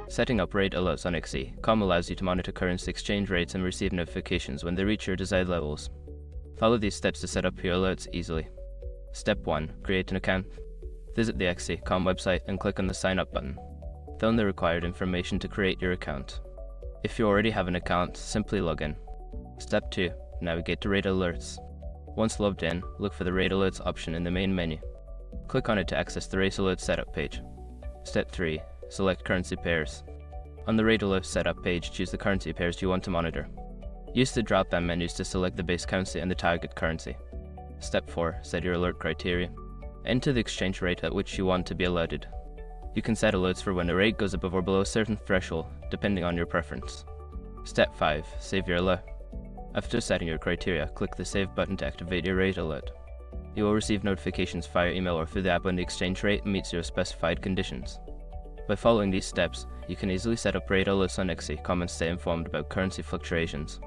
Setting up rate alerts on XE.com allows you to monitor currency exchange rates and receive notifications when they reach your desired levels. Follow these steps to set up your alerts easily. Step 1. Create an account. Visit the XE.com website and click on the Sign Up button. Fill in the required information to create your account. If you already have an account, simply log in. Step 2. Navigate to Rate Alerts. Once logged in, look for the Rate Alerts option in the main menu. Click on it to access the Rate Alerts setup page. Step 3. Select currency pairs. On the Rate Alerts setup page, choose the currency pairs you want to monitor. Use the drop-down menus to select the base currency and the target currency. Step 4. Set your alert criteria. Enter the exchange rate at which you want to be alerted. You can set alerts for when the rate goes above or below a certain threshold, depending on your preference. Step 5. Save your alert. After setting your criteria, click the Save button to activate your rate alert. You will receive notifications via email or through the app when the exchange rate meets your specified conditions. By following these steps, you can easily set up rate alerts on XE.com and stay informed about currency fluctuations.